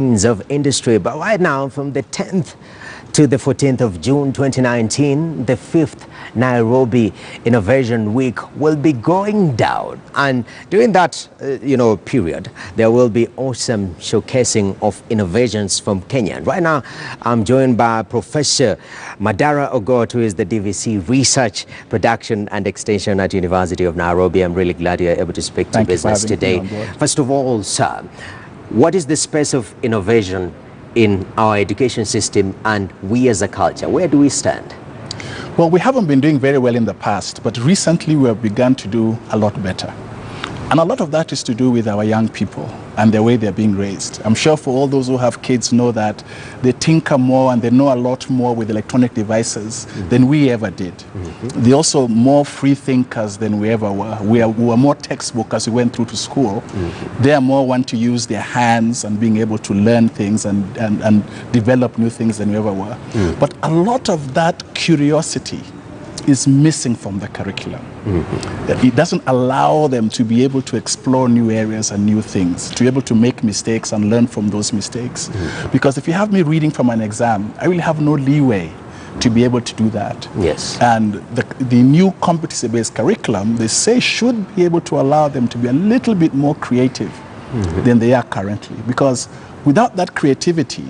of industry. But right now, from the 10th to the 14th of June 2019, the 5th Nairobi Innovation Week will be going down. And during that, period, there will be awesome showcasing of innovations from Kenya. And right now, I'm joined by Professor Madara Ogot, who is the DVC Research, Production and Extension at University of Nairobi. I'm really glad you're able to speak to business today. First of all, sir, what is the space of innovation in our education system and we as a culture? Where do we stand? Well, we haven't been doing very well in the past, but recently we have begun to do a lot better. And a lot of that is to do with our young people and the way they're being raised. I'm sure for all those who have kids know that they tinker more and they know a lot more with electronic devices than we ever did. They're also more free thinkers than we ever were. We were more textbook as we went through to school. They are more want to use their hands and being able to learn things and develop new things than we ever were. But a lot of that curiosity is missing from the curriculum. It doesn't allow them to be able to explore new areas and new things, to be able to make mistakes and learn from those mistakes. Because if you have me reading from an exam, I really have no leeway to be able to do that. Yes. And the new competency-based curriculum, they say, should be able to allow them to be a little bit more creative than they are currently. Because without that creativity,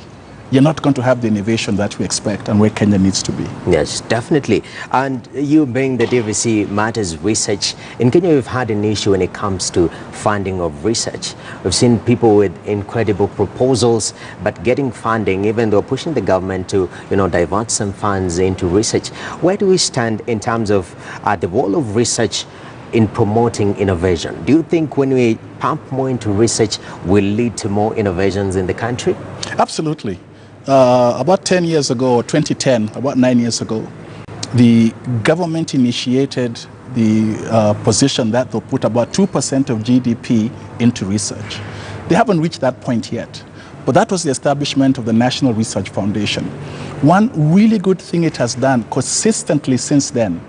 you're not going to have the innovation that we expect and where Kenya needs to be. Yes, definitely. And you being the DVC Matters Research, in Kenya we've had an issue when it comes to funding of research. We've seen people with incredible proposals, but getting funding, even though pushing the government to divert some funds into research. Where do we stand in terms of the role of research in promoting innovation? Do you think when we pump more into research will lead to more innovations in the country? Absolutely. About 10 years ago, or 2010, about 9 years ago, the government initiated the position that they'll put about 2% of GDP into research. They haven't reached that point yet, but that was the establishment of the National Research Foundation. One really good thing it has done consistently since then,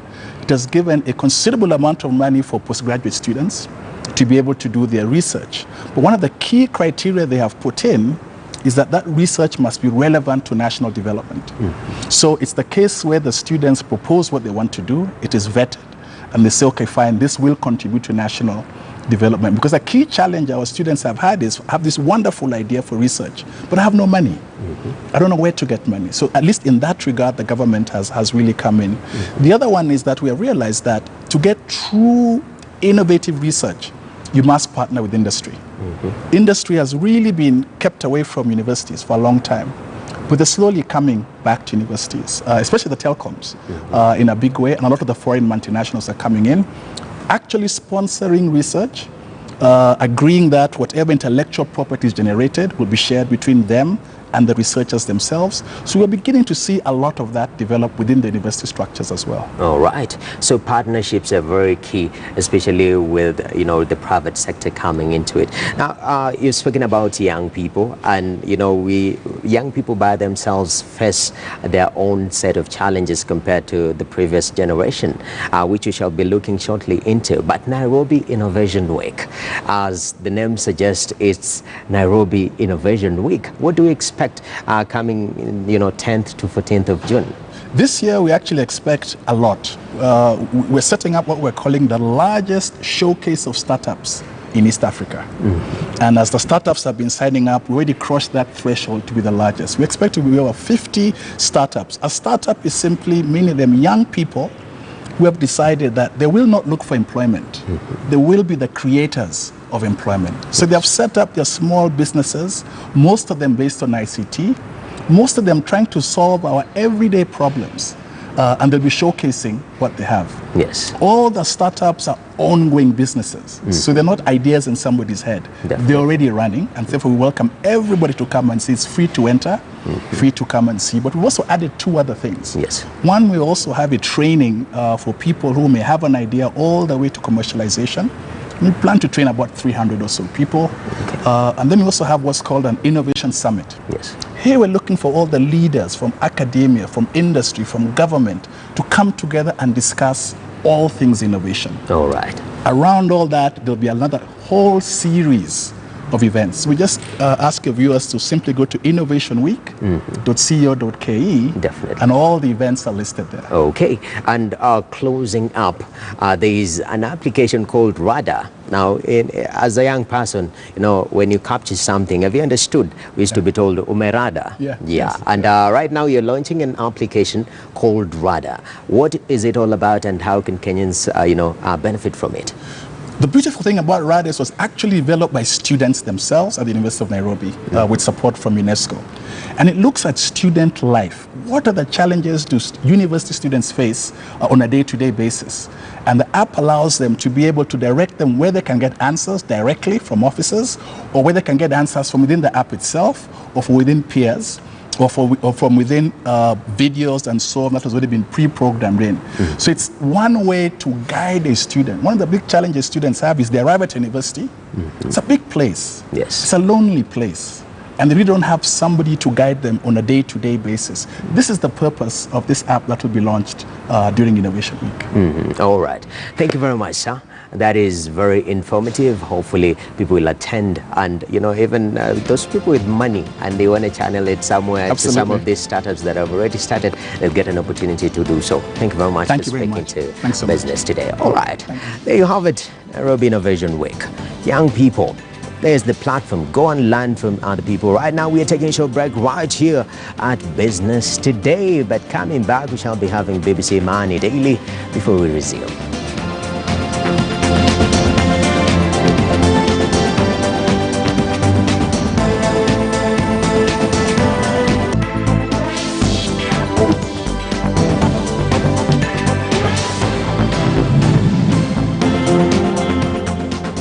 it has given a considerable amount of money for postgraduate students to be able to do their research. But one of the key criteria they have put in is that that research must be relevant to national development. So it's the case where the students propose what they want to do, it is vetted, and they say, okay, fine, this will contribute to national development. Because a key challenge our students have had is have this wonderful idea for research, but I have no money. I don't know where to get money. So at least in that regard, the government has really come in. The other one is that we have realized that to get true innovative research, you must partner with industry. Industry has really been kept away from universities for a long time, but they're slowly coming back to universities, especially the telecoms, in a big way, and a lot of the foreign multinationals are coming in, actually sponsoring research, agreeing that whatever intellectual property is generated will be shared between them and the researchers themselves. So we're beginning to see a lot of that develop within the university structures as well. All right. So partnerships are very key, especially with the private sector coming into it. Now, you're speaking about young people, and young people by themselves face their own set of challenges compared to the previous generation, which we shall be looking shortly into. But Nairobi Innovation Week, as the name suggests, it's Nairobi Innovation Week. What do we expect coming 10th to 14th of June? This year we actually expect a lot. We're setting up what we're calling the largest showcase of startups in East Africa. And as the startups have been signing up, we already crossed that threshold to be the largest. We expect to be over 50 startups. A startup is simply meaning them young people who have decided that they will not look for employment. They will be the creators of employment. So they have set up their small businesses, most of them based on ICT, most of them trying to solve our everyday problems, and they'll be showcasing what they have. Yes. All the startups are ongoing businesses, so they're not ideas in somebody's head. Definitely. They're already running, and therefore we welcome everybody to come and see. It's free to enter, free to come and see. But we've also added two other things. Yes. One, we also have a training for people who may have an idea all the way to commercialization. We plan to train about 300 or so people. And then we also have what's called an innovation summit. Yes. Here we're looking for all the leaders from academia, from industry, from government to come together and discuss all things innovation. All right. Around all that, there'll be another whole series of events. We just ask your viewers to simply go to innovationweek.co.ke. Definitely. And all the events are listed there. Okay, and closing up, there is an application called RADA. Now, as a young person, you know, when you capture something, have you understood? We used to be told umerada. Yeah. Yeah. Yes. And right now you're launching an application called RADA. What is it all about, and how can Kenyans, benefit from it? The beautiful thing about RADIS was actually developed by students themselves at the University of Nairobi with support from UNESCO. And it looks at student life. What are the challenges do university students face on a day-to-day basis? And the app allows them to be able to direct them where they can get answers directly from officers, or where they can get answers from within the app itself, or from within peers, or from within videos and so on that has already been pre-programmed in. So it's one way to guide a student. One of the big challenges students have is they arrive at university. It's a big place. Yes. It's a lonely place. And they really don't have somebody to guide them on a day-to-day basis. This is the purpose of this app that will be launched during Innovation Week. All right. Thank you very much, sir. That is very informative. Hopefully people will attend, and even those people with money and they want to channel it somewhere. Absolutely. To some of these startups that have already started, they'll get an opportunity to do so. Thank you very much for speaking to Business Today. All right. There you have it. NAIROBI Innovation Week. Young people, there's the platform. Go and learn from other people. Right now, we are taking a short break right here at Business Today. But coming back, we shall be having BBC Money Daily before we resume.